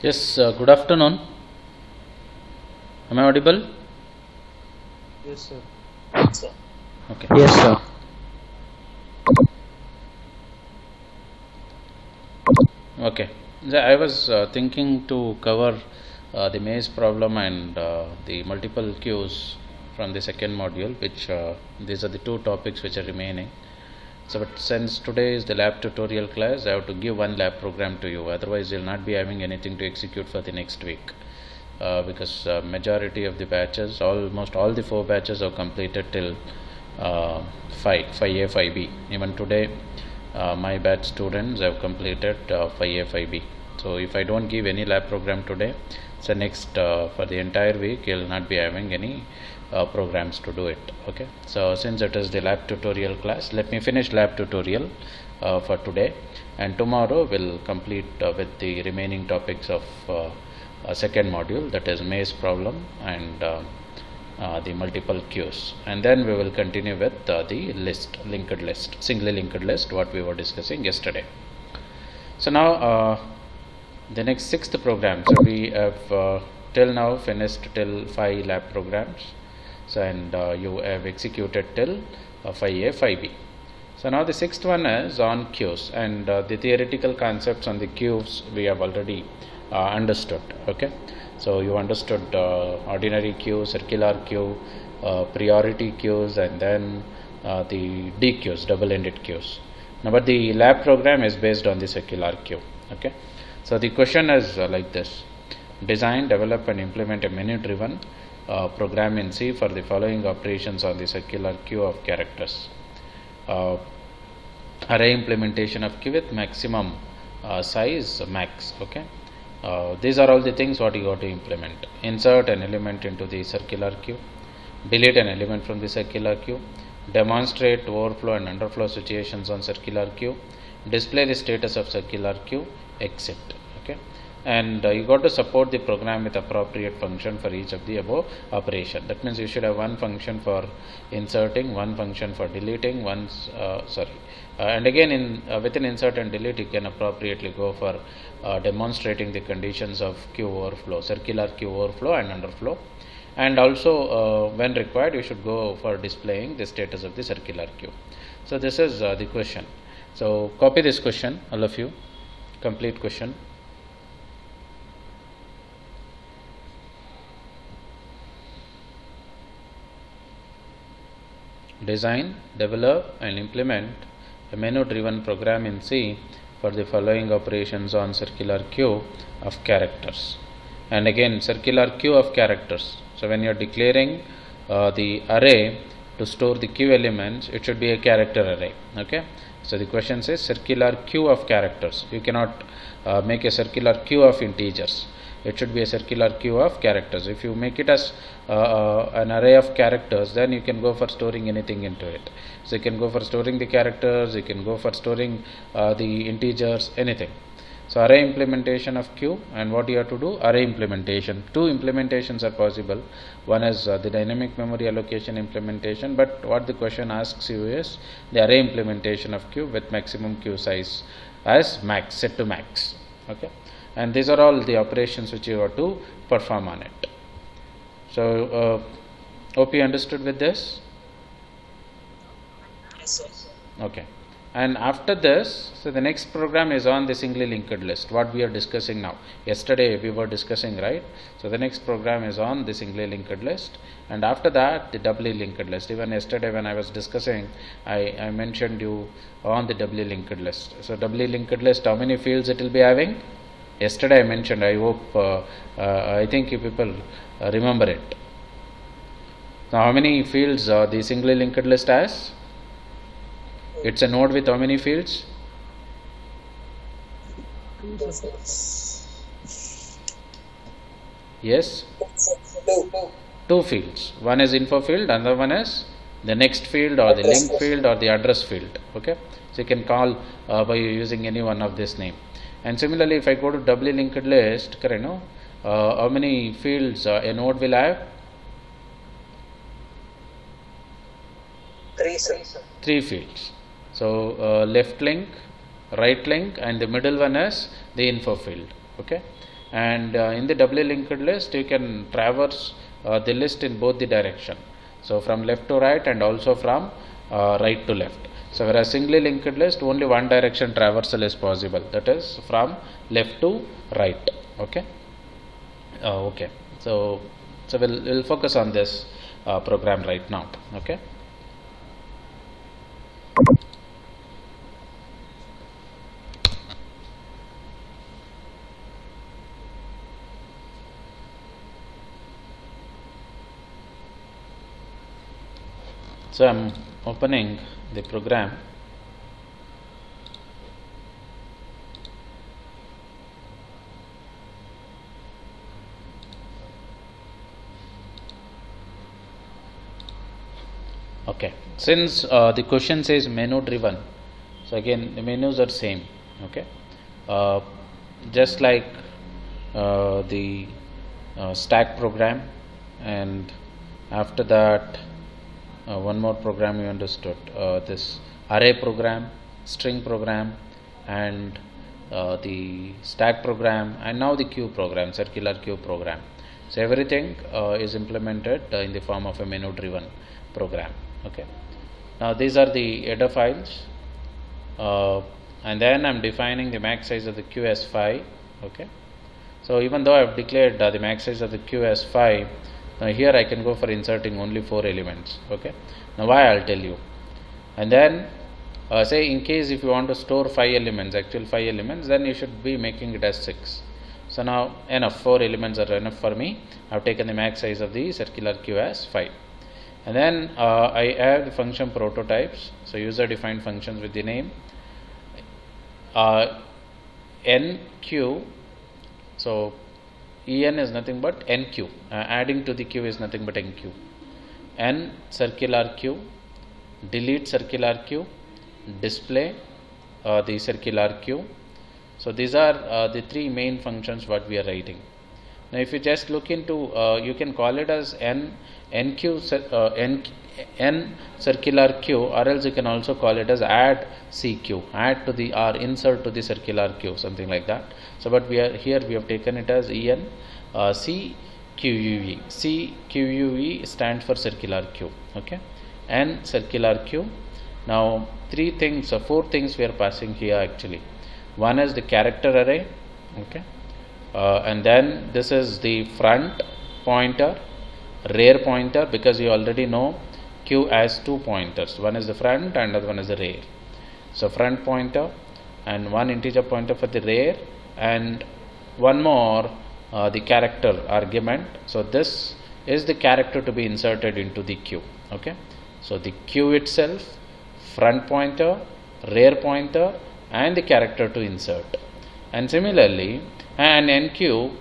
Yes, good afternoon. Am I audible? Yes, sir. Okay. Yes, sir. Okay. I was thinking to cover the maze problem and the multiple queues from the second module, which these are the two topics which are remaining. So, but since today is the lab tutorial class, I have to give one lab program to you. Otherwise, you'll not be having anything to execute for the next week. Because majority of the batches, almost all the 4 batches are completed till 5A, 5B. Even today, my batch students have completed 5A, 5B. So if I don't give any lab program today, so next for the entire week you'll not be having any programs to do it. Okay, so since it is the lab tutorial class, let me finish lab tutorial for today, and tomorrow we'll complete with the remaining topics of second module, that is maze problem and the multiple queues, and then we will continue with the linked list, singly linked list, what we were discussing yesterday. So now the next 6th program. So we have till now finished till 5 lab programs. So and you have executed till 5A, 5B. So now the 6th one is on queues, and the theoretical concepts on the queues we have already understood. Okay, so you understood ordinary queue, circular queue, priority queues, and then the D queues, double-ended queues. Now, but the lab program is based on the circular queue. Okay, so the question is like this: design, develop, and implement a menu-driven program in C for the following operations on the circular queue of characters. Array implementation of queue with maximum size max. Okay, these are all the things what you got to implement. Insert an element into the circular queue, delete an element from the circular queue, demonstrate overflow and underflow situations on circular queue, display the status of circular queue, exit. Okay, and you got to support the program with appropriate function for each of the above operation. That means you should have one function for inserting, one function for deleting, and again in within insert and delete you can appropriately go for demonstrating the conditions of queue overflow, circular queue overflow and underflow, and also when required you should go for displaying the status of the circular queue. So this is the question. So copy this question, all of you, complete question. Design, develop, and implement a menu-driven program in C for the following operations on circular queue of characters. And again, circular queue of characters. So when you are declaring the array to store the queue elements, it should be a character array. Okay. So the question says circular queue of characters. You cannot make a circular queue of integers. It should be a circular queue of characters. If you make it as an array of characters, then you can go for storing anything into it. So you can go for storing the characters, you can go for storing the integers, anything. So array implementation of queue, and what you have to do? Array implementation. 2 implementations are possible. One is the dynamic memory allocation implementation, but what the question asks you is the array implementation of queue with maximum queue size as max, set to max. Okay, and these are all the operations which you have to perform on it. So hope you understood with this. Yes, sir. Okay, and after this, so the next program is on the singly linked list, what we are discussing now. Yesterday we were discussing, right? So the next program is on the singly linked list, and after that the doubly linked list. Even yesterday when I was discussing, I mentioned you on the doubly linked list. So doubly linked list, how many fields it will be having? Yesterday I mentioned. I hope I think you people remember it. Now how many fields the singly linked list has? It's a node with how many fields? 2, sir. Yes, 2. two fields. One is info field, another one is the next field or the link field or the address field. Okay, so you can call by using any one of this name. And similarly, if I go to doubly linked list, correct? No, how many fields a node will have? 3, sir. 3 fields. So left link, right link, and the middle one is the info field. Okay, and in the doubly linked list, you can traverse the list in both the direction. So from left to right and also from right to left. So whereas singly linked list, only one direction traversal is possible, that is from left to right. Okay. Okay. So we'll focus on this program right now. Okay. So I'm opening the program. Okay, since the question says menu driven, so again the menus are same. Okay, just like the stack program, and after that one more program you understood, this array program, string program, and the stack program, and now the queue program, circular queue program. So everything is implemented in the form of a menu driven program. Okay, now these are the header files, and then I'm defining the max size of the queue as 5. Okay, so even though I've declared the max size of the queue as 5, now here I can go for inserting only 4 elements. Okay, now why, I'll tell you. And then say in case if you want to store 5 elements, actual 5 elements, then you should be making it as 6. So now enough, 4 elements are enough for me. I've taken the max size of the circular queue as 5. And then I have the function prototypes. So user defined functions with the name enqueue. So en is nothing but enqueue, adding to the queue is nothing but enqueue. N circular queue, delete circular queue, display the circular queue. So these are the 3 main functions what we are writing. Now if you just look into, you can call it as n circular queue, or else you can also call it as add cq, add to the or insert to the circular queue, something like that. So but we are here, we have taken it as en cque. cque stands for circular queue. Okay, n circular queue. Now 4 things we are passing here actually. One is the character array. Okay, and then this is the front pointer, rear pointer, because you already know queue has 2 pointers, one is the front and other one is the rear. So front pointer and one integer pointer for the rear, and one more the character argument. So this is the character to be inserted into the queue. Okay, so the queue itself, front pointer, rear pointer, and the character to insert. And similarly, and enqueue,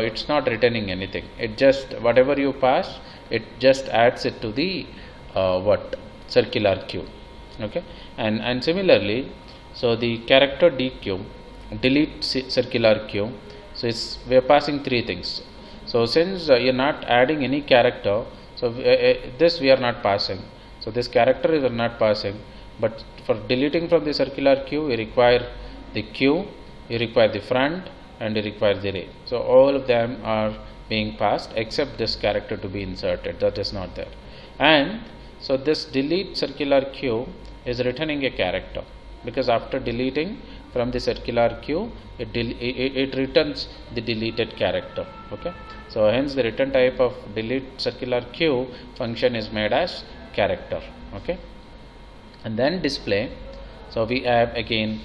it's not returning anything, it just whatever you pass, it just adds it to the circular queue. Okay, and similarly, so the character dequeue, delete circular queue. So we are passing 3 things. So since you're not adding any character, so this we are not passing. So this character is not passing, but for deleting from the circular queue, you require the queue, you require the front, and you require the rear. So all of them are being passed except this character to be inserted, that is not there. And so this delete circular queue is returning a character, because after deleting from the circular queue, it returns the deleted character. Okay, so hence the return type of delete circular queue function is made as character. Okay, and then display. So we have again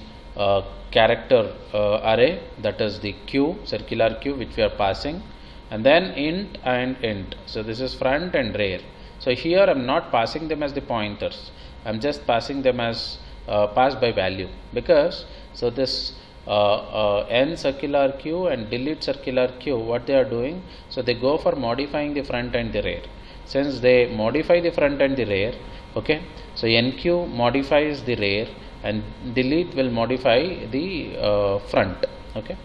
character array, that is the queue, circular queue, which we are passing, and then int and int. So this is front and rear. So here I am not passing them as the pointers, I am just passing them as pass by value, because so this n circular queue and delete circular queue, what they are doing, so they go for modifying the front and the rear. Since they modify the front and the rear, okay, so nq modifies the rear and delete will modify the front. Okay,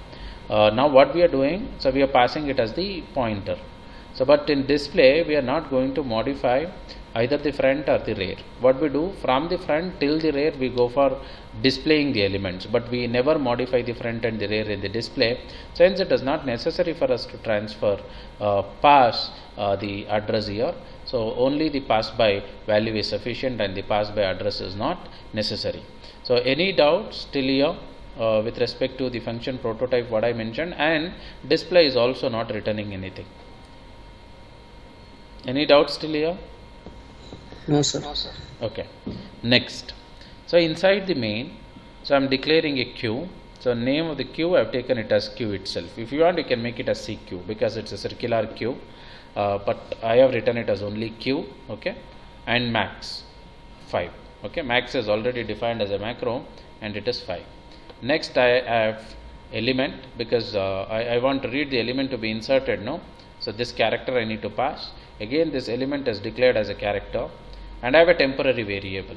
now what we are doing, so we are passing it as the pointer. So but in display we are not going to modify either the front or the rear. What we do, from the front till the rear we go for displaying the elements, but we never modify the front and the rear in the display, since it is not necessary for us to transfer pass the address here. So only the pass by value is sufficient and the pass by address is not necessary. So any doubts till here with respect to the function prototype what I mentioned, and display is also not returning anything. Any doubts still here? No, sir. Okay. Next. So inside the main, so I am declaring a queue. So name of the queue I have taken it as queue itself. If you want, you can make it as CQ because it's a circular queue. But I have written it as only queue. Okay. And max 5. Okay. Max is already defined as a macro and it is 5. Next I have element because I want to read the element to be inserted. No. So this character I need to pass. Again this element is declared as a character, and I have a temporary variable.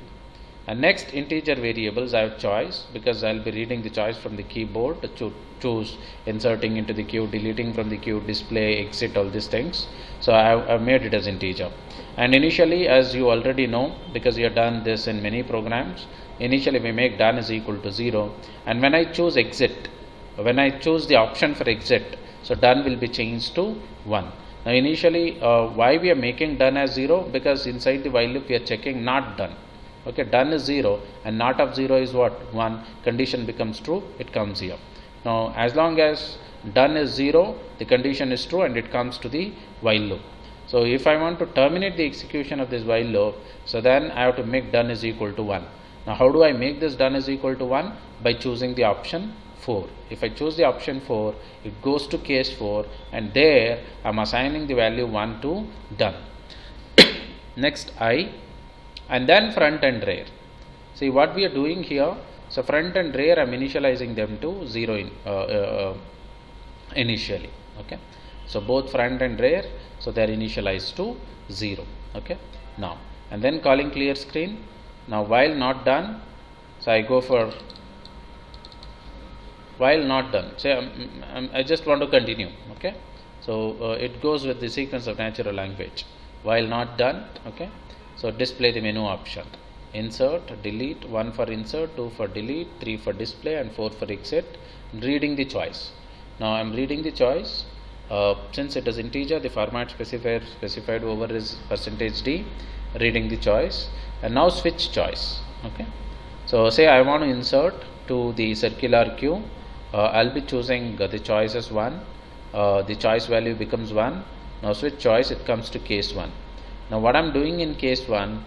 And next integer variables I have choice because I will be reading the choice from the keyboard to choose inserting into the queue, deleting from the queue, display, exit, all these things. So I have made it as integer. And initially, as you already know, because you have done this in many programs, initially we make done is equal to 0, and when I choose exit, when I choose the option for exit, so done will be changed to 1. Now initially why we are making done as 0, because inside the while loop we are checking not done. Okay, done is 0 and not of 0 is what? 1. Condition becomes true, it comes here. Now as long as done is 0, the condition is true and it comes to the while loop. So if I want to terminate the execution of this while loop, so then I have to make done is equal to 1. Now how do I make this done is equal to 1? By choosing the option 4. If I choose the option 4, it goes to case 4 and there I am assigning the value 1 to done. Next I, and then front and rear. See what we are doing here. So front and rear I am initializing them to 0 initially. Okay. So both front and rear, so they are initialized to 0. Okay. Now and then calling clear screen. Now while not done, so I go for while not done. Say I just want to continue. Okay. So it goes with the sequence of natural language. While not done. Okay. So display the menu option. Insert, delete, 1 for insert, 2 for delete, 3 for display and 4 for exit. Reading the choice. Now I am reading the choice. Since it is integer, the format specified over is %d. Reading the choice and now switch choice. Okay. So say I want to insert to the circular queue. I'll be choosing the choice as 1. The choice value becomes 1. Now switch choice, it comes to case 1. Now what I'm doing in case 1,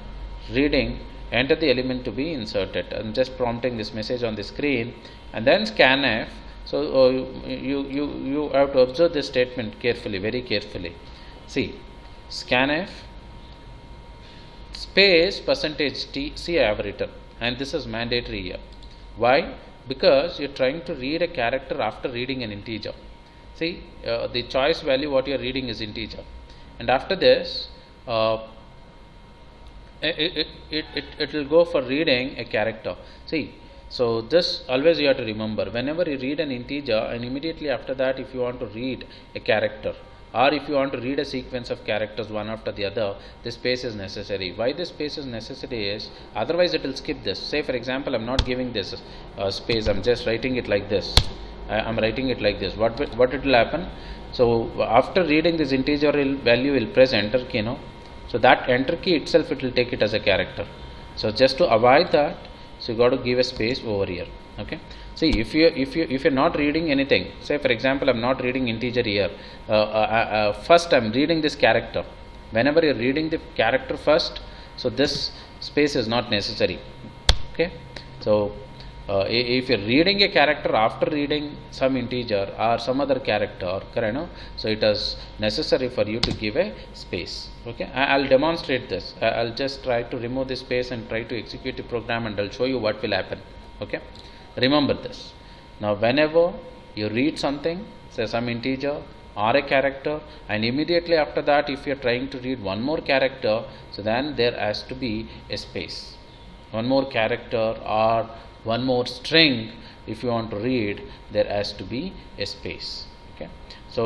reading, enter the element to be inserted. I'm just prompting this message on the screen and then scanf. So you have to observe this statement carefully, very carefully. See, scanf space %t, see I have written, and this is mandatory here. Why? Because you're trying to read a character after reading an integer. See, the choice value what you're reading is integer, and after this it will go for reading a character. See, so this always you have to remember, whenever you read an integer and immediately after that if you want to read a character or if you want to read a sequence of characters one after the other, this space is necessary. Why this space is necessary is, otherwise it will skip this. Say for example, I'm not giving this space, I'm just writing it like this. I'm writing it like this. What it will happen? So after reading this integer value, will press enter key. No? So that enter key itself, it will take it as a character. So just to avoid that, so you got to give a space over here. Okay. See, if you're not reading anything, say for example, I'm not reading integer here. First I'm reading this character. Whenever you're reading the character first, so this space is not necessary. Okay. So if you're reading a character after reading some integer or some other character, so it is necessary for you to give a space. Okay, I'll demonstrate this. I'll just try to remove this space and try to execute the program, and I'll show you what will happen. Okay, remember this. Now whenever you read something, say some integer or a character, and immediately after that if you are trying to read one more character, so then there has to be a space. One more character or one more string, if you want to read, there has to be a space. Okay. So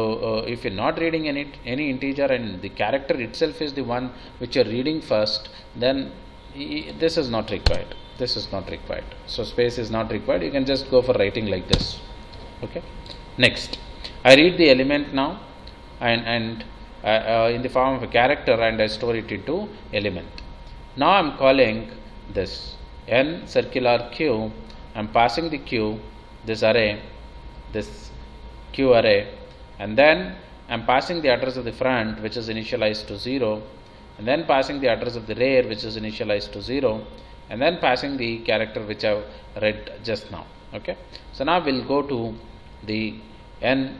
if you're not reading any integer and the character itself is the one which you're reading first, then this is not required. This is not required. So space is not required. You can just go for writing like this. Okay. Next, I read the element now, and in the form of a character, and I store it into element. Now I am calling this n circular q. I am passing the q, this array, this q array, and then I am passing the address of the front, which is initialized to 0, and then passing the address of the rear, which is initialized to 0, and then passing the character which I have read just now. Okay. So now we'll go to the n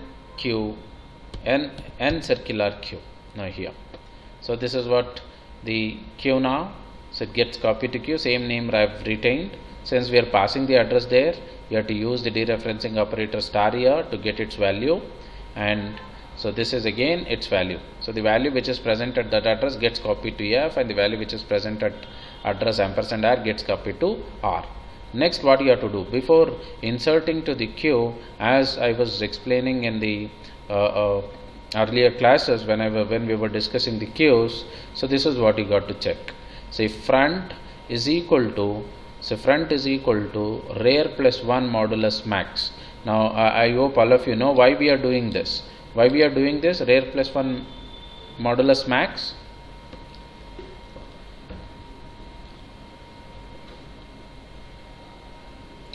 circular q now here. So this is what the q now. So it gets copied to q, same name I have retained. Since we are passing the address there, you have to use the dereferencing operator star here to get its value, and so this is again its value. So the value which is present at that address gets copied to f, and the value which is present at address ampersand r gets copied to r. Next, what you have to do before inserting to the queue, as I was explaining in the earlier classes when we were discussing the queues, so this is what you got to check. So if front is equal to rear plus 1 modulus max. Now I hope all of you know why we are doing this. Why we are doing this rear plus 1 modulus max?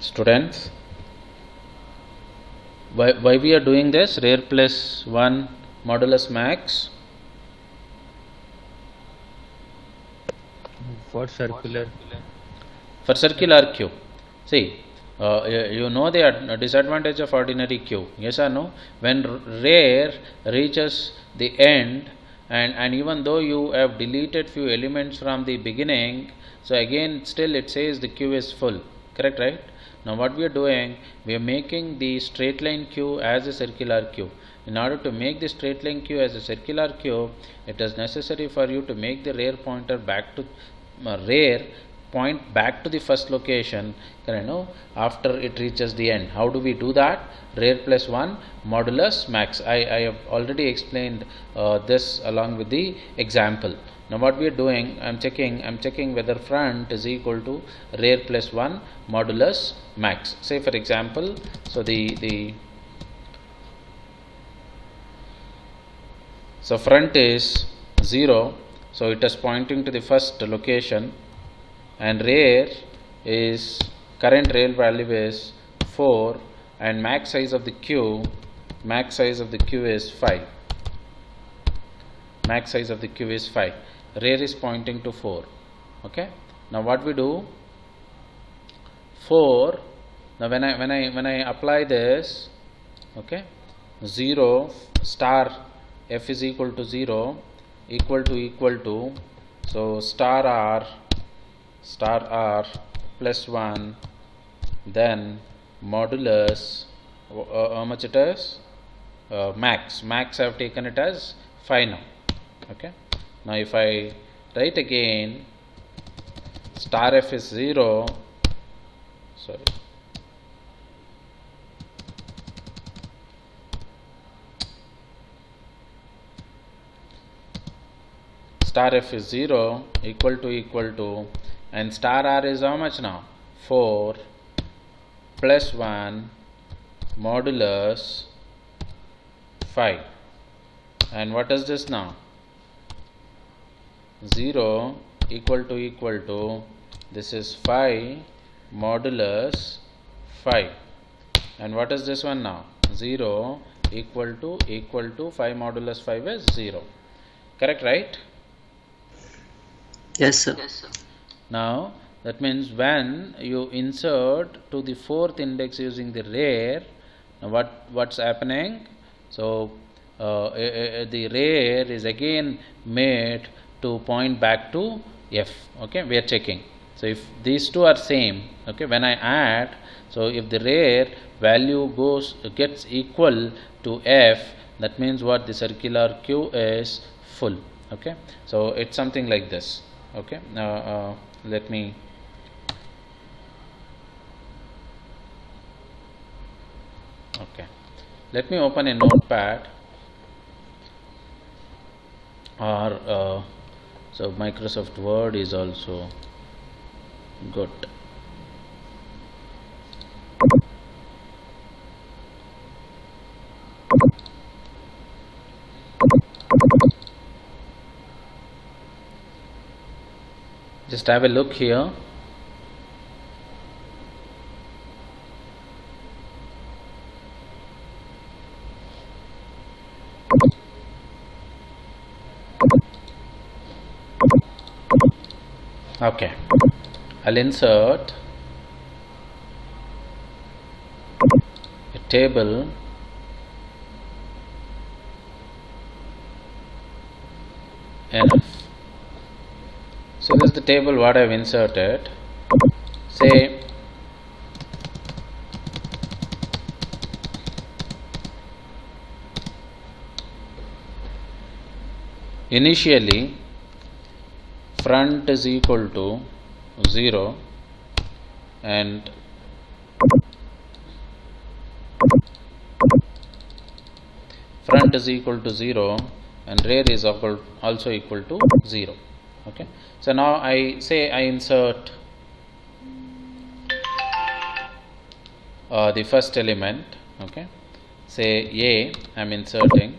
Students, why we are doing this rear plus 1 modulus max? For circular. For circular queue. See, you know the disadvantage of ordinary queue, yes or no? When rear reaches the end, and even though you have deleted few elements from the beginning, so again still it says the queue is full. Correct, right? Now what we are doing, we are making the straight line queue as a circular queue. In order to make the straight line queue as a circular queue, it is necessary for you to make the rear pointer back to rear point back to the first location, after it reaches the end. How do we do that? Rear plus 1 modulus max. I have already explained this along with the example. Now what we are doing, I'm checking whether front is equal to rear plus 1 modulus max. Say for example, so so front is 0, so it is pointing to the first location, and rear is current real value is 4, and max size of the queue is 5. Max size of the queue is 5. Rear is pointing to 4. Okay. Now what we do? 4. Now when I apply this, okay, 0 star f is equal to 0 equal to so star r plus 1, then modulus how much it is, max I have taken it as 5 now. Okay. Now if I write again, star f is 0, sorry, star f is 0 equal to, and star r is how much now? 4 plus 1 modulus 5. And what is this now? 0 equal to, this is 5 modulus 5. And what is this one now? 0 equal to 5 modulus 5 is 0. Correct, right? Yes, sir. Now that means when you insert to the 4th index using the rear, what's happening? So the rear is again made to point back to f. Okay, we are checking. So if these two are same, okay, when I add, so if the rear value gets equal to f, that means what, the circular queue is full. Okay, so it's something like this. Okay, let me open a notepad, or so Microsoft Word is also good. Just have a look here. Okay, I'll insert a table enough. So this is the table what I've inserted. Say initially front is equal to 0 and front is equal to 0 and rear is also equal to 0. Okay, so now I insert the first element. Okay, say A, I'm inserting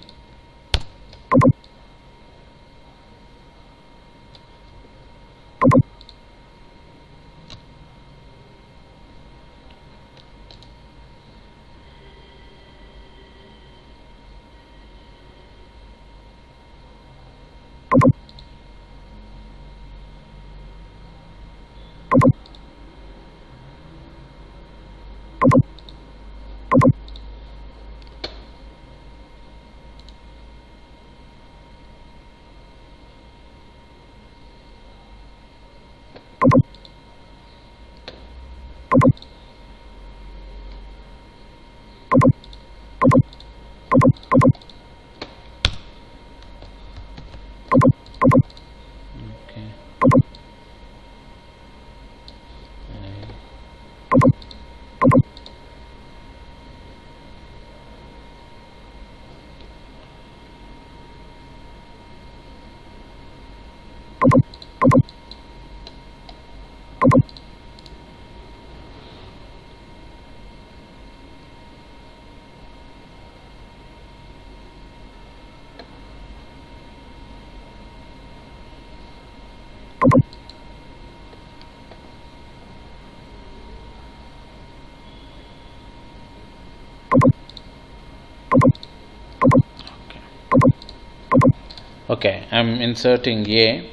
okay, I'm inserting A.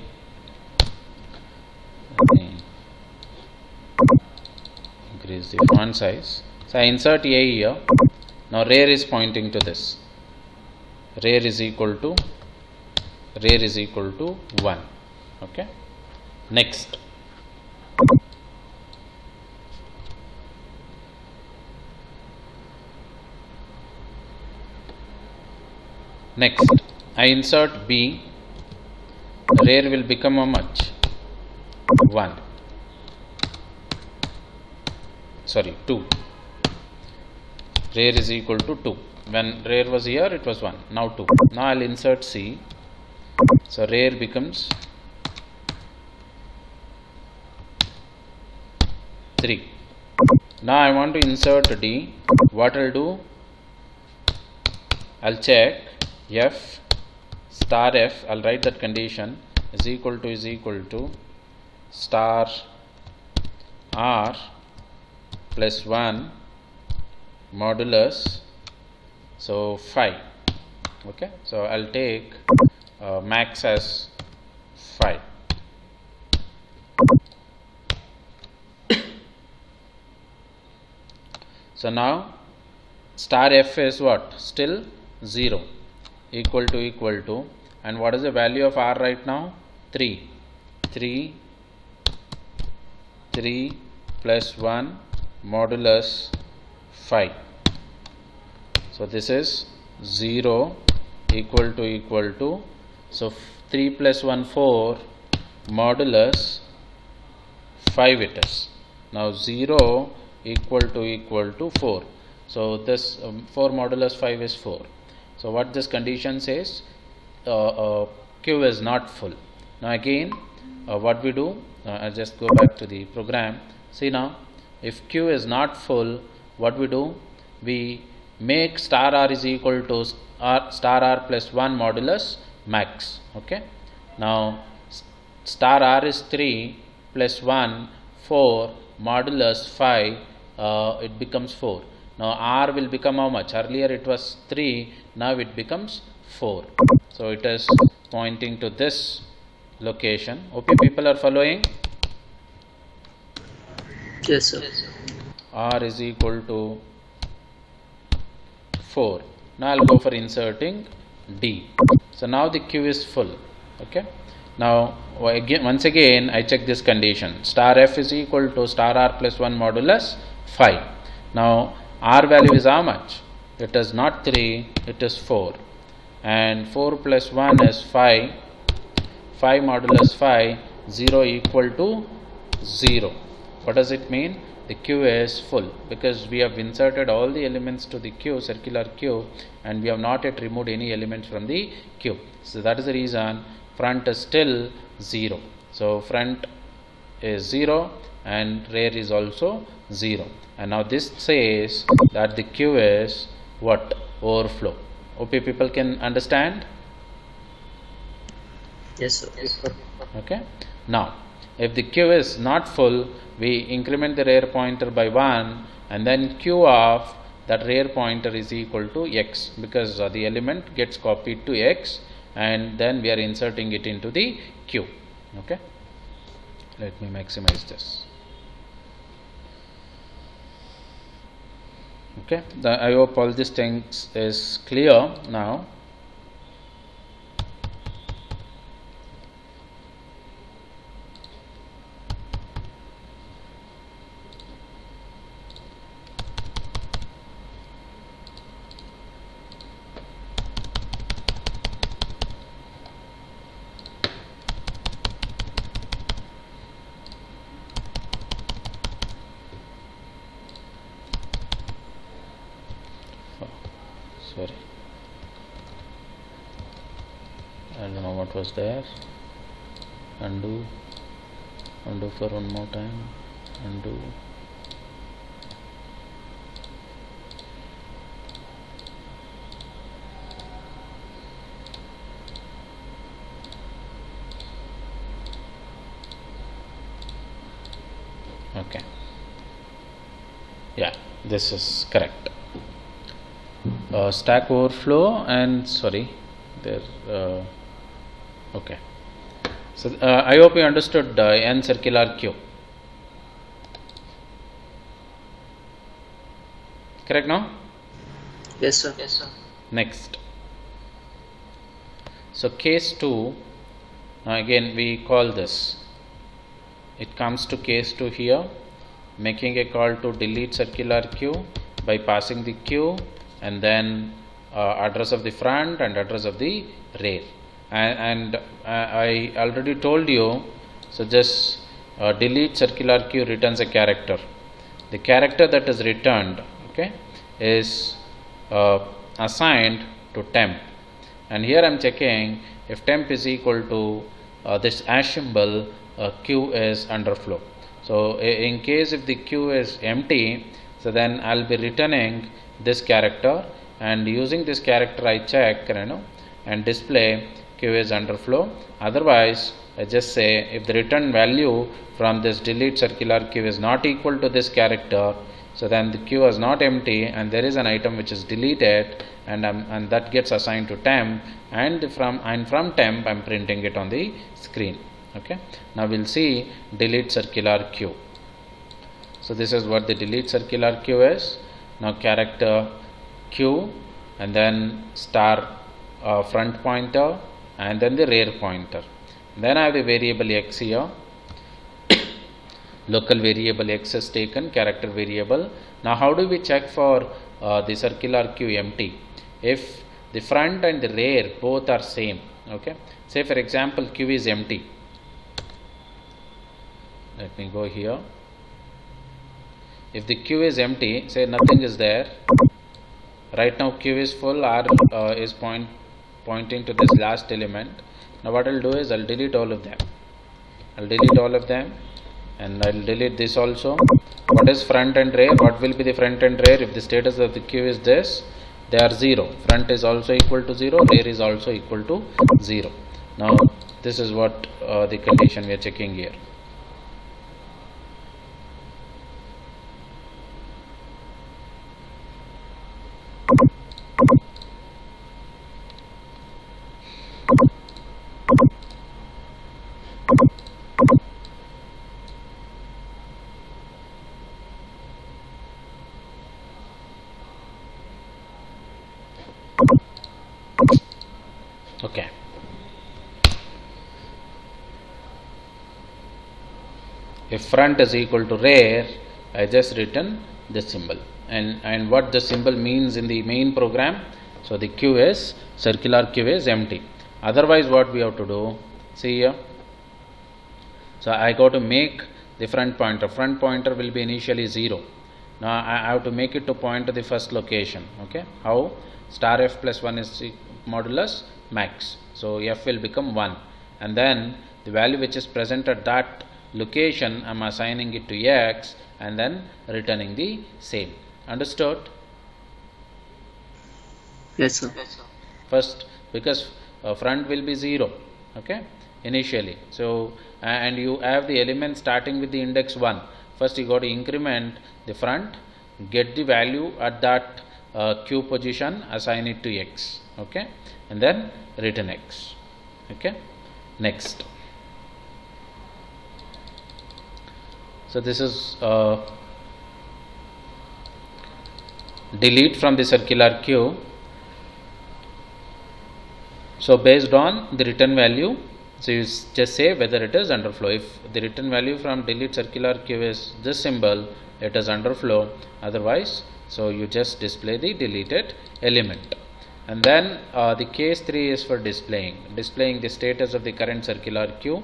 Let me increase the font size. So I insert A here. Now rear is pointing to this. Rear is equal to 1. Okay. Next. I insert B. Rear will become how much? 1. Sorry, 2. Rear is equal to 2. When rear was here, it was 1. Now 2. Now I'll insert C. So rear becomes 3. Now I want to insert D. What I'll do? I'll check F star F. I'll write that condition is equal to star R plus 1 modulus, so 5. Okay, so I'll take max as 5. So now star F is what? Still 0, equal to, and what is the value of R right now? 3. 3 plus 1 modulus 5. So this is 0 equal to, so 3 plus 1 4 modulus 5 it is. Now 0 equal to 4. So this 4 modulus 5 is 4. So what this condition says, Q is not full. Now again what we do, I'll just go back to the program. See now, if Q is not full, what we do, we make star R is equal to star R plus 1 modulus max. Okay. Now star R is 3 plus 1 4 modulus 5, it becomes 4. Now R will become how much? Earlier it was 3, now it becomes 4. So it is pointing to this location. Okay, people are following? Yes, sir. R is equal to 4. Now I'll go for inserting D. So now the Q is full. Okay. Now once again I check this condition. Star F is equal to star R plus 1 modulus 5. Now R value is how much? It is not 3, it is 4. And 4 plus 1 is 5. 5 modulus 5, 0 equal to 0. What does it mean? The Q is full, because we have inserted all the elements to the Q, circular Q, and we have not yet removed any elements from the Q. So that is the reason front is still 0. So front is 0 and rear is also 0. And now this says that the Q is what? Overflow. OP people can understand? Yes, sir. Okay. Now if the Q is not full, we increment the rear pointer by 1, and then Q of that rear pointer is equal to X, because the element gets copied to X, and then we are inserting it into the Q. Okay. Let me maximize this. Okay. I hope all these things is clear now. Sorry, I don't know what was there. Undo for one more time. Undo. Okay. Yeah, this is correct. Stack overflow and sorry there. Okay. So I hope you understood N circular Q. Correct now? Yes, sir. Yes, sir. Next. So case 2, again we call this. It comes to case 2 here, making a call to delete circular Q by passing the Q and then address of the front and address of the rear. And I already told you, so just delete circular Q returns a character. The character that is returned, okay, is assigned to temp. And here I am checking if temp is equal to this hash symbol, Q is underflow. So in case if the Q is empty, so then I'll be returning this character, and using this character I check, and display Q is underflow. Otherwise I just say if the return value from this delete circular Q is not equal to this character, so then the Q is not empty and there is an item which is deleted, and that gets assigned to temp, and from temp I'm printing it on the screen. Okay. Now we'll see delete circular Q. So this is what the delete circular Q is. Now character Q and then star front pointer and then the rear pointer. Then I have the variable X here. local variable x is taken, character variable. Now how do we check for the circular queue empty? If the front and the rear both are same, okay, say for example queue is empty. Let me go here. If the queue is empty, say nothing is there, right now queue is full, R is pointing to this last element. Now what I'll do is I'll delete all of them. And I'll delete this also. What is front and rear? What will be the front and rear? If the status of the queue is this, they are 0. Front is also equal to 0, rear is also equal to 0. Now this is what the condition we are checking here. Okay. If front is equal to rear, I just written this symbol. And what the symbol means in the main program, so the queue is, circular queue is empty. Otherwise what we have to do, see here. So I got to make the front pointer will be initially 0. Now I have to make it to point to the first location. Okay, how? Star f plus 1 is modulus max, so f will become 1, and then the value which is present at that location I am assigning it to x and then returning the same. Understood? Yes, sir. First, because front will be 0, okay, initially. So and you have the element starting with the index 1. First you got to increment the front, get the value at that queue position, assign it to x, okay, and then return x. Okay, next. So this is delete from the circular queue. So based on the return value, so you just say whether it is underflow. If the return value from delete circular queue is this symbol, it is underflow. Otherwise, so you just display the deleted element. And then the case 3 is for displaying the status of the current circular queue.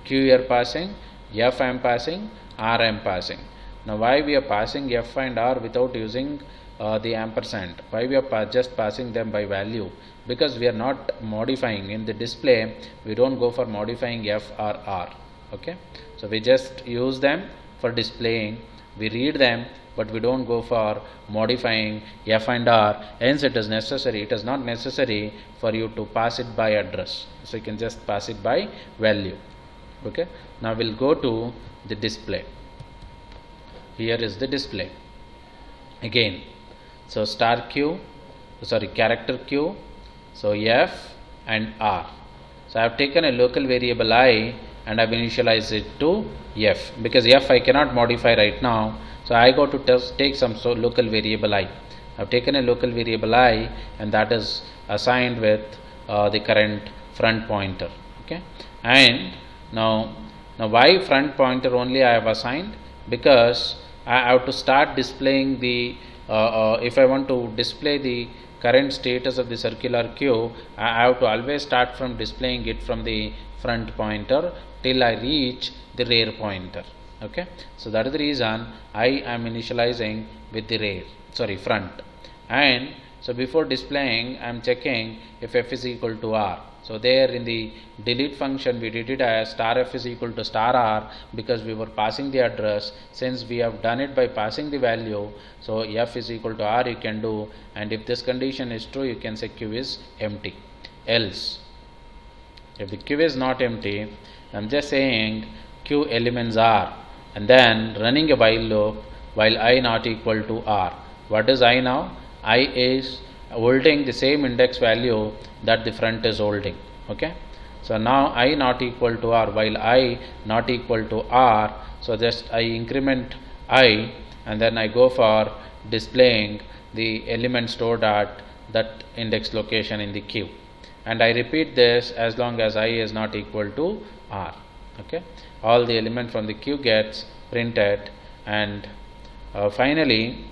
Q you are passing, F I am passing, R I am passing. Now why we are passing F and R without using the ampersand? Why we are just passing them by value? Because we are not modifying in the display. We don't go for modifying F or R. Okay, so we just use them for displaying. We read them, but we don't go for modifying F and R. Hence it is not necessary for you to pass it by address. So you can just pass it by value. Okay, now we'll go to the display. Here is the display again. So character Q, so F and R. So I have taken a local variable I and I have initialized it to F, because F I cannot modify right now. So I got to take some local variable I. I have taken a local variable I, and that is assigned with the current front pointer. Okay, and now why front pointer only I have assigned? Because I have to start displaying the if I want to display the current status of the circular queue, I have to always start from displaying it from the front pointer till I reach the rear pointer. Okay, so that is the reason I am initializing with the front. And so before displaying, I am checking if f is equal to r. So there in the delete function we did it as star f is equal to star r, because we were passing the address. Since we have done it by passing the value, so f is equal to r you can do, and if this condition is true, you can say q is empty. Else, if the q is not empty, I am just saying q elements are, and then running a while loop while I not equal to r. What is I now? I is holding the same index value that the front is holding. Okay, so now I not equal to r while I not equal to r, so just I increment I and then I go for displaying the element stored at that index location in the queue, and I repeat this as long as I is not equal to r. Okay, all the element from the queue gets printed, and finally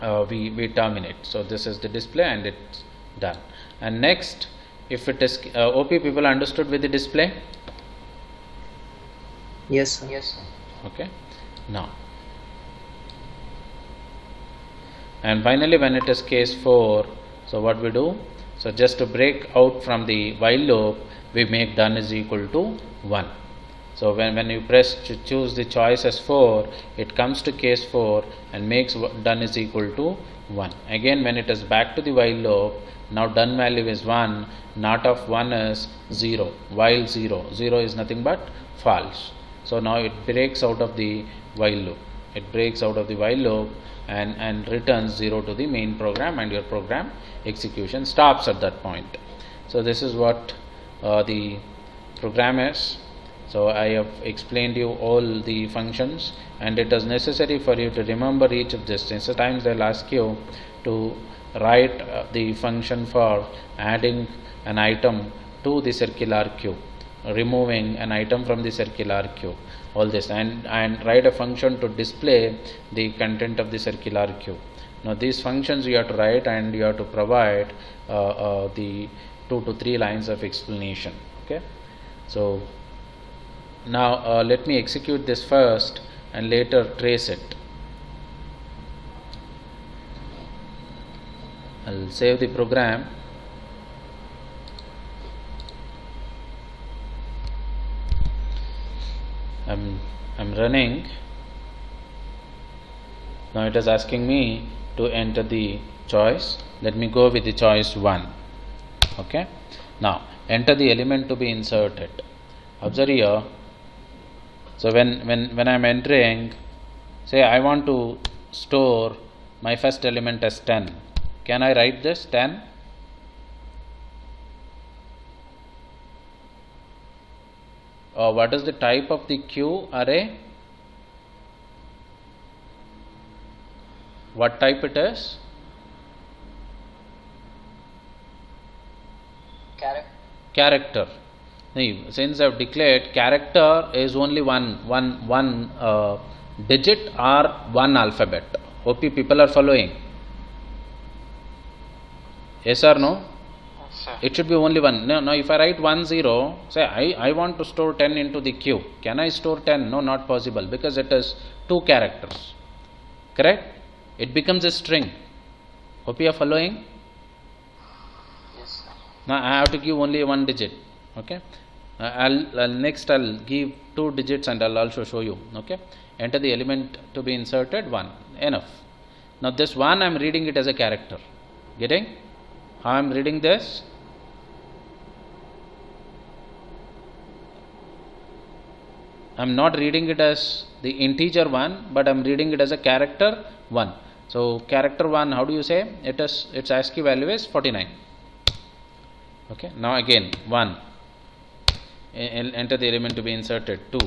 we terminate. So this is the display and it's done. And next, if it is OP, people understood with the display? Yes, sir. Yes, sir. Okay, now, and finally when it is case 4, so what we do, so just to break out from the while loop, we make done is equal to 1. So when you press to choose the choice as 4, it comes to case 4 and makes done is equal to 1. Again, when it is back to the while loop, now done value is 1, not of 1 is 0, while 0 is nothing but false. So now it breaks out of the while loop. It breaks out of the while loop and returns 0 to the main program, and your program execution stops at that point. So this is what the program is. So I have explained you all the functions, and it is necessary for you to remember each of this. Sometimes they'll ask you to write the function for adding an item to the circular queue, removing an item from the circular queue, all this, and write a function to display the content of the circular queue. Now these functions you have to write, and you have to provide the 2 to 3 lines of explanation. Okay, so now let me execute this first and later trace it. I'll save the program. I'm running. Now it is asking me to enter the choice. Let me go with the choice 1. Okay, now enter the element to be inserted. Observe here. So when I'm entering, say I want to store my first element as 10. Can I write this 10? What is the type of the queue array? What type it is? Character. Since I have declared character is only one digit or one alphabet. Hope people are following. Yes or no? Yes, sir. It should be only one. Now if I write 1 0, say I want to store 10 into the queue. Can I store 10? No, not possible, because it is 2 characters. Correct? It becomes a string. Hope you are following. Yes, sir. Now I have to give only 1 digit. Okay. Next I'll give 2 digits and I'll also show you. Okay. Enter the element to be inserted 1. Enough. Now this 1 I'm reading it as a character. Getting? How I'm reading this? I'm not reading it as the integer 1, but I'm reading it as a character 1. So character 1, how do you say? Its ASCII value is 49. Okay. Now again 1. Enter the element to be inserted 2.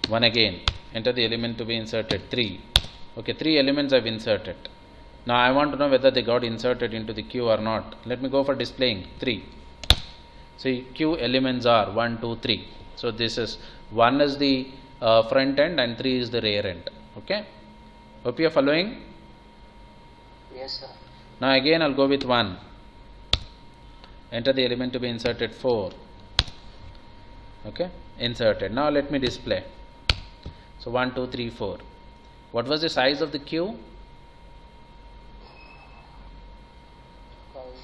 1 again. Enter the element to be inserted 3. Okay, 3 elements I've inserted. Now I want to know whether they got inserted into the queue or not. Let me go for displaying 3. See, queue elements are 1, 2, 3. So this is 1 is the front end and 3 is the rear end. Okay. Hope you are following. Yes, sir. Now again I'll go with 1. Enter the element to be inserted 4. Okay, inserted. Now let me display. So 1, 2, 3, 4. What was the size of the queue?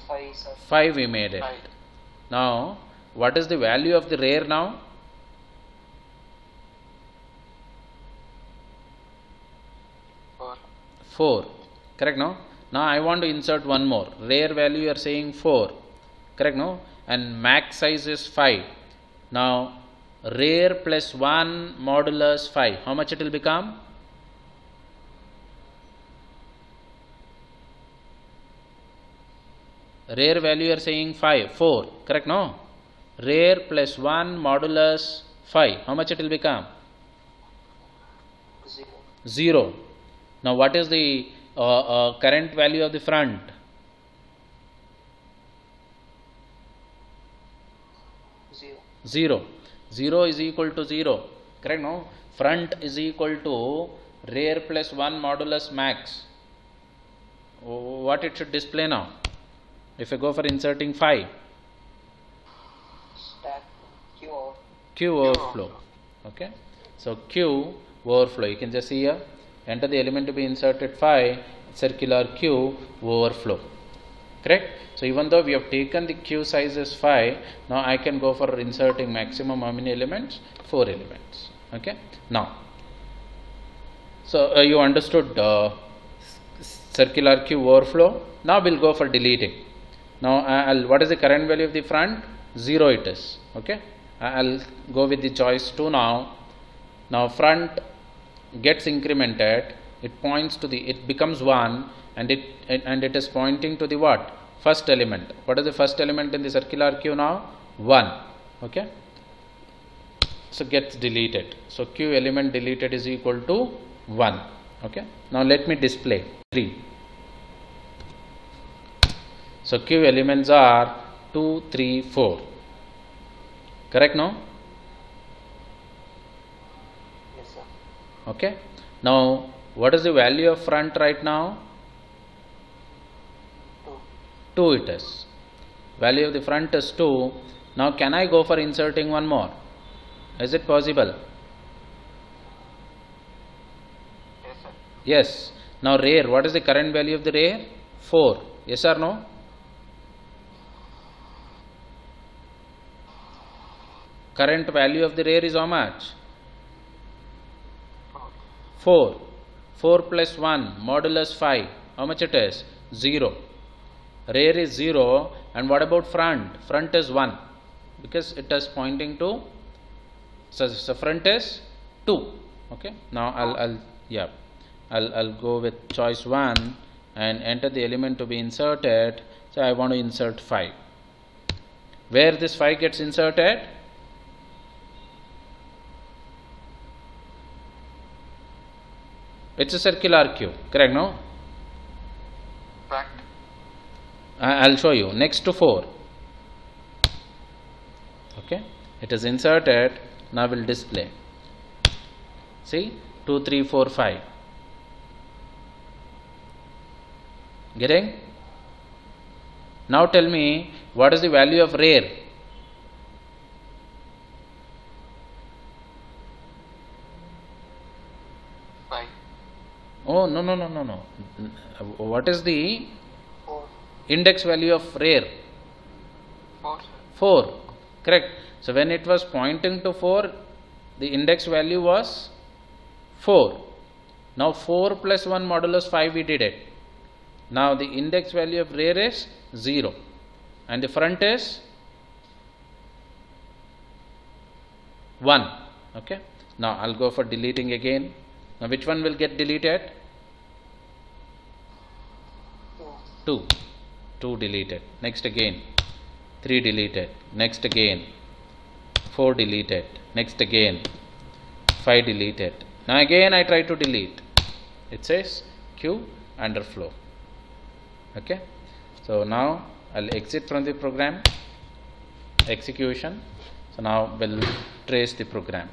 5, sir. 5 we made it. 5. Now what is the value of the rear now? 4. 4. Correct, no? Now I want to insert one more. Rear value you are saying 4. Correct, no? And max size is 5. Now rear plus 1 modulus 5. How much it will become? Rear value you are saying 4. Correct, no? Rear plus 1 modulus 5. How much it will become? 0. 0. Now what is the current value of the front? 0. 0. 0 is equal to 0, correct? No, front is equal to rear plus 1 modulus max. What it should display now? If I go for inserting 5, Stack Q. Q overflow. Okay, so Q overflow, you can just see here, enter the element to be inserted 5, circular Q overflow, correct? So even though we have taken the Q size as 5, now I can go for inserting maximum how many elements? 4 elements. Okay, now, so you understood circular Q overflow. Now we'll go for deleting. Now what is the current value of the front? 0 it is. Okay, I'll go with the choice 2 now. Now front gets incremented, it points to the, it becomes 1, and it is pointing to the what? First element. What is the first element in the circular Q now? 1. Okay, so gets deleted. So Q element deleted is equal to 1. Okay, now let me display 3. So Q elements are 2, 3, 4. Correct now? Yes, sir. Okay. Now what is the value of front right now? 2. 2 it is. Value of the front is 2. Now can I go for inserting one more? Is it possible? Yes, sir. Yes. Now rear, what is the current value of the rear? 4. Yes or no? Current value of the rear is how much? 4. 4 plus 1 modulus 5. How much it is? 0. Rear is 0. And what about front? Front is 1. Because it is pointing to, so front is 2. Okay. Now I'll go with choice 1 and enter the element to be inserted. So I want to insert 5. Where this 5 gets inserted? It's a circular Q, correct? No? Front. I'll show you. Next to 4. Okay, it is inserted. Now we'll display. See, 2, 3, 4, 5. Getting? Now tell me, what is the value of rear? Oh, no. What is the 4. index value of rear? 4, sir. 4. Correct. So when it was pointing to 4, the index value was 4. Now 4 plus 1 modulus 5 we did it. Now the index value of rear is 0. And the front is 1. Okay. Now I'll go for deleting again. Now which one will get deleted? 2. 2 deleted. Next again. 3 deleted. Next again. 4 deleted. Next again. 5 deleted. Now again I try to delete. It says Q underflow. Okay. So now I'll exit from the program. Execution. So now we'll trace the program.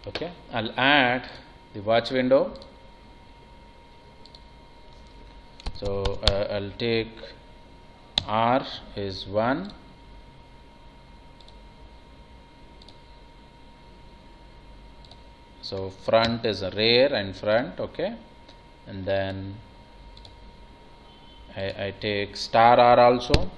Okay, I'll add the watch window. So I'll take R is 1. So front is a rear and front. Okay, and then I take star R also,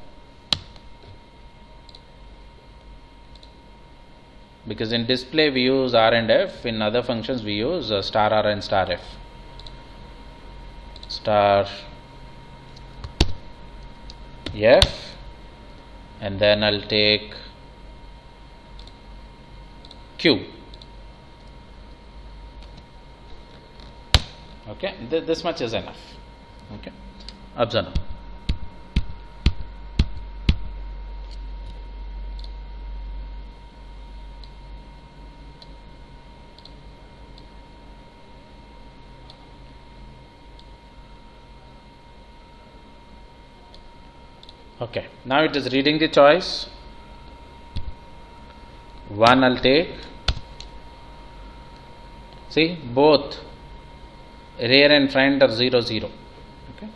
because in display we use R and F, in other functions we use star R and star F. Star F, and then I'll take Q. Okay, this much is enough. Okay, observe now. Okay, now it is reading the choice. 1 I'll take. See, both rear and front are 0 0. Okay.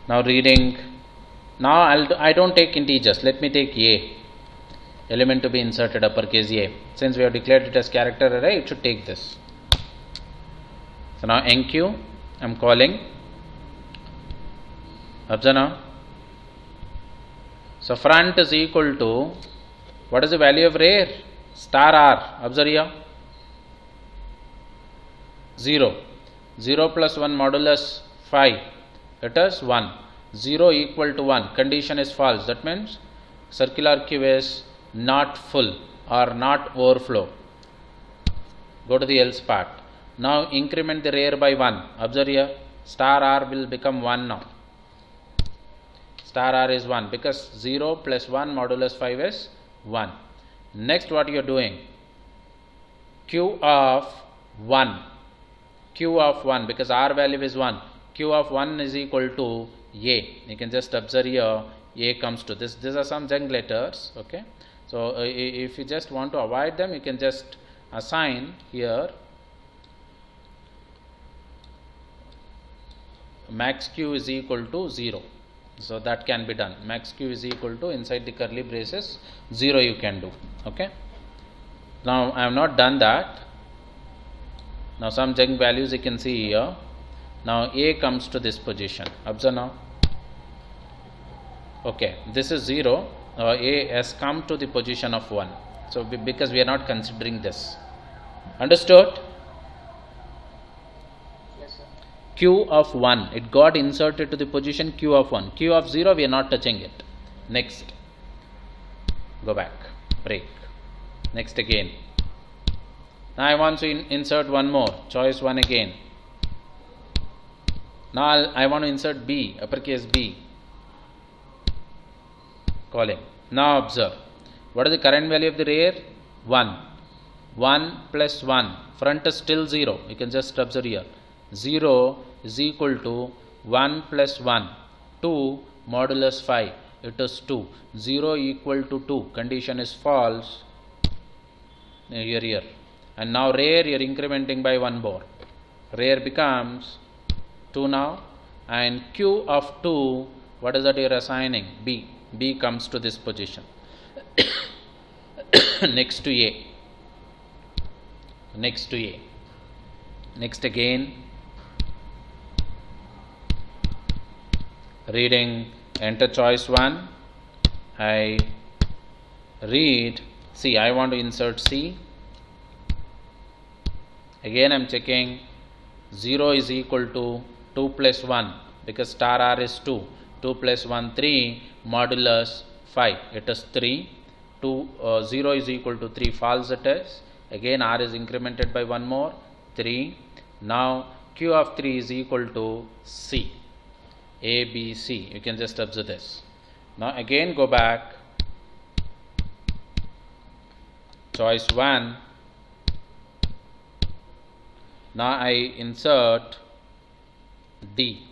Now reading. Now I don't take integers. Let me take a element to be inserted, uppercase a. Since we have declared it as character array, it should take this. So now enqueue, I'm calling. Observe now. So front is equal to, what is the value of rear? Star r. Observe here. 0. 0 plus 1 modulus 5. It is 1. 0 equal to 1. Condition is false. That means circular queue is not full or not overflow. Go to the else part. Now increment the rear by 1. Observe here. Star r will become 1 now. Star r is 1 because 0 plus 1 modulus 5 is 1. Next, what you are doing? Q of 1. Q of 1 because r value is 1. Q of 1 is equal to a. You can just observe here. A comes to this. These are some junk letters. Okay. So if you just want to avoid them, you can just assign here max q is equal to 0. So that can be done. Max q is equal to, inside the curly braces, 0 you can do. Okay. Now I have not done that. Now some junk values you can see here. Now a comes to this position. Observe now. Okay, this is 0. A has come to the position of 1. So because we are not considering this. Understood? Yes, sir. Q of 1, it got inserted to the position Q of 1. Q of 0, we are not touching it. Next. Go back. Break. Next again. Now I want to insert one more. Choice 1 again. Now I want to insert B, uppercase B. Calling. Now observe. What is the current value of the rear? 1. 1 plus 1. Front is still 0. You can just observe here. 0 is equal to 1 plus 1. 2 modulus 5. It is 2. 0 equal to 2. Condition is false. Here. And now rear you are incrementing by 1 more. Rear becomes 2 now. And Q of 2, what is that you are assigning? B. B comes to this position. Next to A. Next to A. Next again. Reading, enter choice 1. I read C. I want to insert C. Again I am checking. 0 is equal to 2 plus 1 because star r is 2. 2 plus 1 3 modulus 5. It is 3. 0 is equal to 3. False it is. Again r is incremented by 1 more. 3. Now Q of 3 is equal to C. A, B, C. You can just observe this. Now again go back. Choice 1. Now I insert D.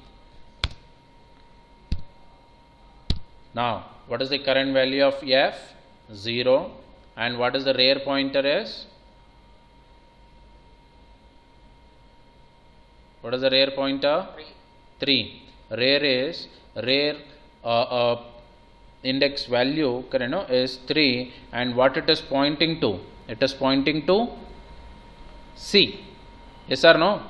Now what is the current value of F? 0. And what is the rear pointer is? What is the rear pointer? 3. Rear is index value is 3, and what it is pointing to? It is pointing to C. Yes or no?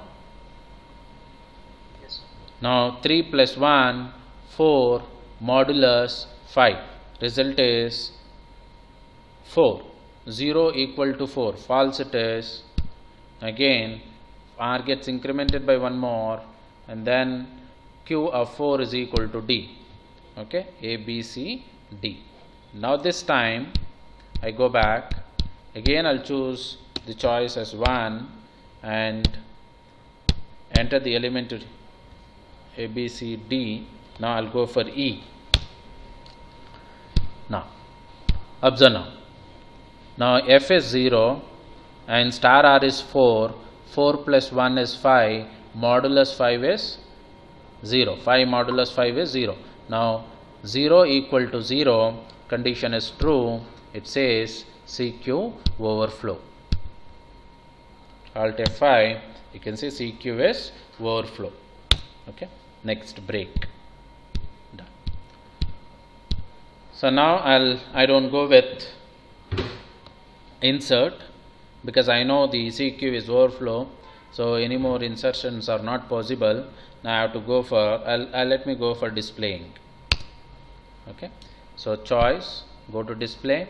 Yes, sir. Now 3 plus 1 4 modulus 5. Result is 4. 0 equal to 4. False it is. Again r gets incremented by 1 more, and then Q of 4 is equal to D. Okay, A, B, C, D. Now this time I go back. Again I'll choose the choice as 1 and enter the element A, B, C, D. Now I'll go for E. Now observe now. Now F is 0 and star R is 4. 4 plus 1 is 5. Modulus 5 is 0. 5 modulus 5 is 0. Now 0 equal to 0. condition is true, it says CQ overflow. Alt F5, you can see CQ is overflow. Okay, next break. Done. So now I don't go with insert because I know the CQ is overflow, so any more insertions are not possible. Now I have to go for let me go for displaying. Okay, so choice, go to display,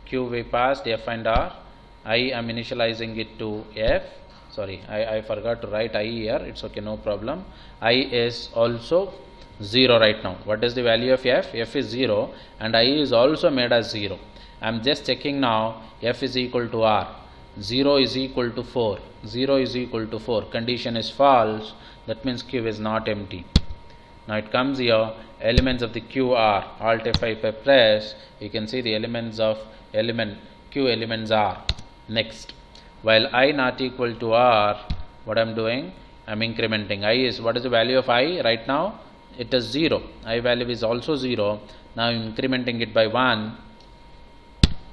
Q we passed F and R. I am initializing it to F. Sorry, I forgot to write I here. It's okay, no problem. I is also 0 right now. What is the value of F? F is 0 and I is also made as 0. I am just checking now. F is equal to R. 0 is equal to 4. 0 is equal to 4. Condition is false. That means Q is not empty. Now it comes here. Elements of the Q are Alt F5 press. You can see the elements of Q elements are. Next, while I not equal to R, what I am doing? I am incrementing. I is, what is the value of I right now? It is 0. I value is also 0. Now I am incrementing it by 1.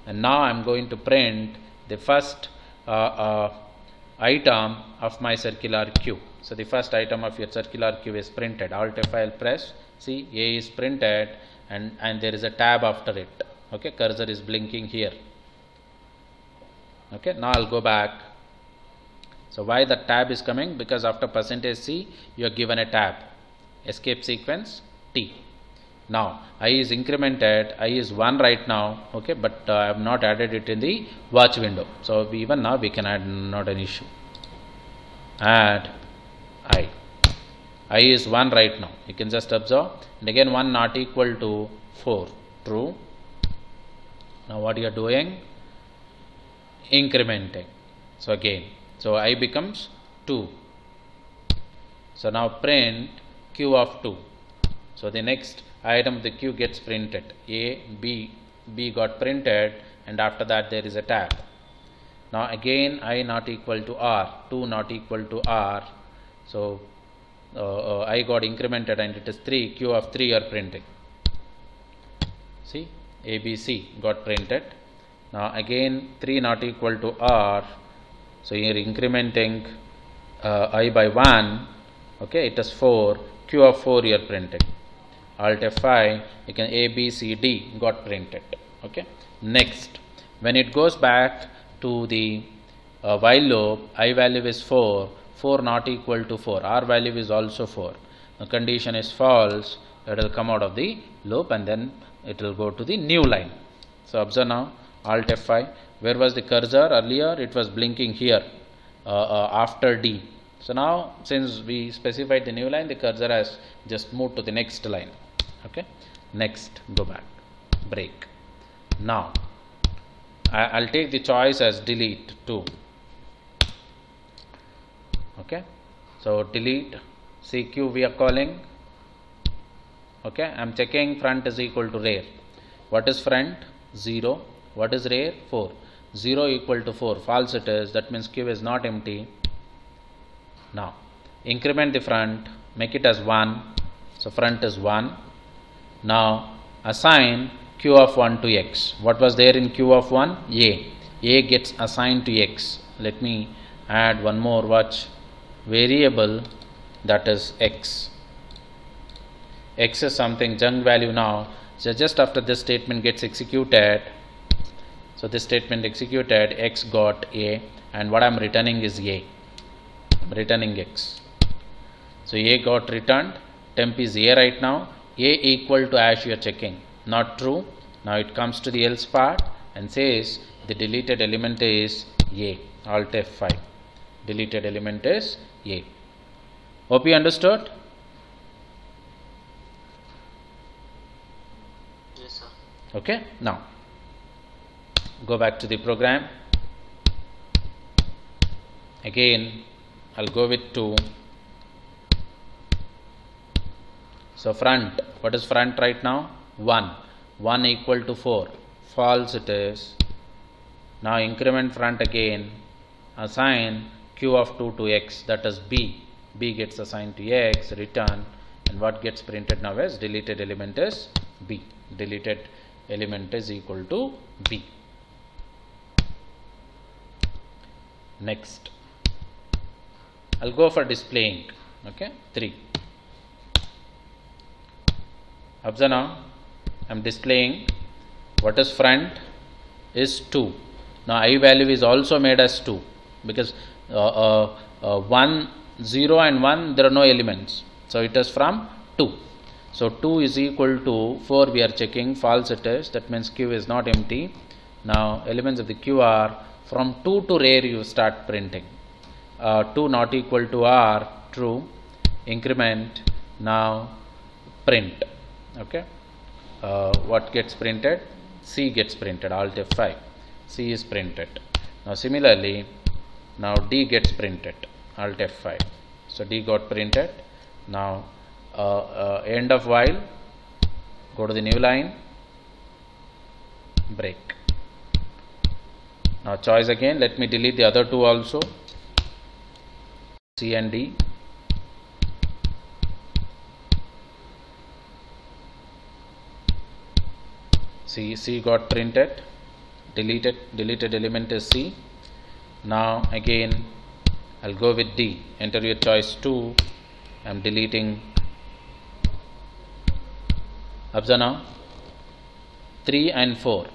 And now I am going to print the first item of my circular Q. So the first item of your circular Q is printed. Alt F5 press. See, A is printed and there is a tab after it. Okay, cursor is blinking here. Okay, now I'll go back. So why the tab is coming? Because after %C you are given a tab. Escape sequence T. Now I is incremented. I is 1 right now. Okay, but I have not added it in the watch window. So even now we can add, not an issue. Add I. I is 1 right now. You can just observe. And again 1 not equal to 4. True. Now what you are doing? Incrementing. So again, so I becomes 2. So now print Q of 2. So the next item of the Q gets printed. A, B got printed and after that there is a tab. Now again I not equal to R, 2 not equal to R. So I got incremented and it is 3, Q of 3 are printing. See, A, B, C got printed. Now again 3 not equal to R, so you are incrementing I by 1. Okay, it is 4, Q of 4 you are printing. Alt F5, you can A, B, C, D got printed. Okay, next when it goes back to the while loop, I value is 4, 4 not equal to 4, R value is also 4. The condition is false, it will come out of the loop and then it will go to the new line. So observe now. Alt F5, where was the cursor earlier? It was blinking here after D. So now since we specified the new line, the cursor has just moved to the next line. Okay, next, go back, break. Now I'll take the choice as delete 2. Okay, so delete CQ we are calling. Okay, I'm checking front is equal to rear. What is front? 0. What is rear? 4. 0 equal to 4. False it is. That means Q is not empty. Now increment the front. Make it as 1. So front is 1. Now assign Q of 1 to X. What was there in Q of 1? A. A gets assigned to X. Let me add one more watch variable, that is X. X is something junk value now. So just after this statement gets executed, so this statement executed, X got A and what I am returning is A. I am returning X. So A got returned, temp is A right now. A equal to hash you are checking, not true. Now it comes to the else part and says the deleted element is A. Alt F5. Deleted element is A. Hope you understood? Yes, sir. Okay, now go back to the program. Again I'll go with 2. So front, what is front right now? 1. 1 equal to 4. False it is. Now increment front again. Assign Q of 2 to X, that is B. B gets assigned to X, return, and what gets printed now is deleted element is B. Deleted element is equal to B. Next, I'll go for displaying. Okay, 3. Observe now, I'm displaying what is front is 2. Now I value is also made as 2 because 1, 0 and 1 there are no elements. So it is from 2. So 2 is equal to 4 we are checking, false it is, that means Q is not empty. Now elements of the Q are from 2 to rare you start printing. 2 not equal to R, true, increment, now print. Okay, what gets printed? C gets printed, Alt F5, C is printed. Now similarly, now D gets printed, Alt F5, so D got printed. Now end of while, go to the new line, break. Now choice again, let me delete the other two also, C and D. C got printed, deleted element is C. Now again I'll go with D, enter your choice 2, I'm deleting. Observe now, 3 and 4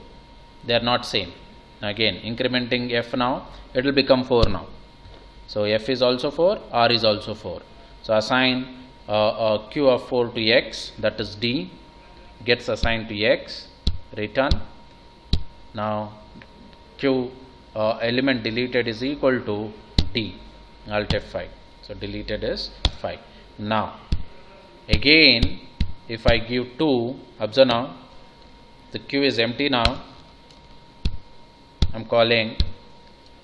they are not same. Now again incrementing F, now it will become 4 now. So F is also 4, R is also 4. So assign Q of 4 to X, that is D, gets assigned to X, return. Now Q element deleted is equal to D, Alt F5, so deleted is 5. Now again if I give 2, observe now, the Q is empty now, I'm calling,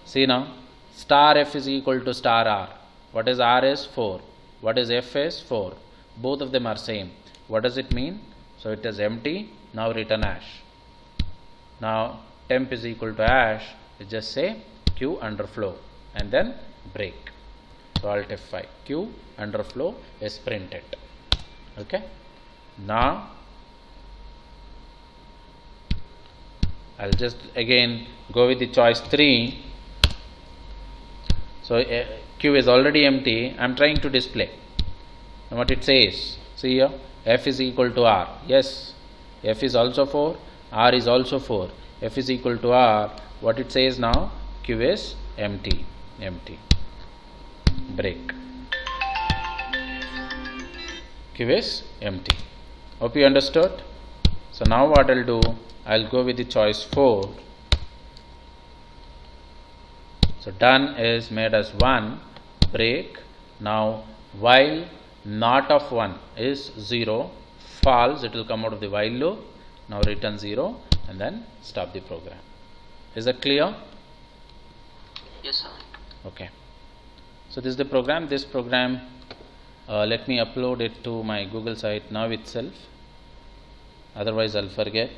see now, star F is equal to star R. What is R is 4, what is F is 4, both of them are same. What does it mean? So it is empty, now return hash. Now temp is equal to hash, you just say Q underflow and then break. So Alt F5, Q underflow is printed. Okay, now I'll just again go with the choice 3. So Q is already empty, I'm trying to display. And what it says, see here, F is equal to R. Yes, F is also 4, R is also 4. F is equal to R. What it says now, Q is empty, break. Q is empty. Hope you understood. So now what I'll do, I'll go with the choice 4. So done is made as 1, break. Now while not of 1 is 0, false, it will come out of the while loop. Now return 0 and then stop the program. Is that clear? Yes, sir. Okay. So this is the program. This program, let me upload it to my Google site now itself. Otherwise I'll forget.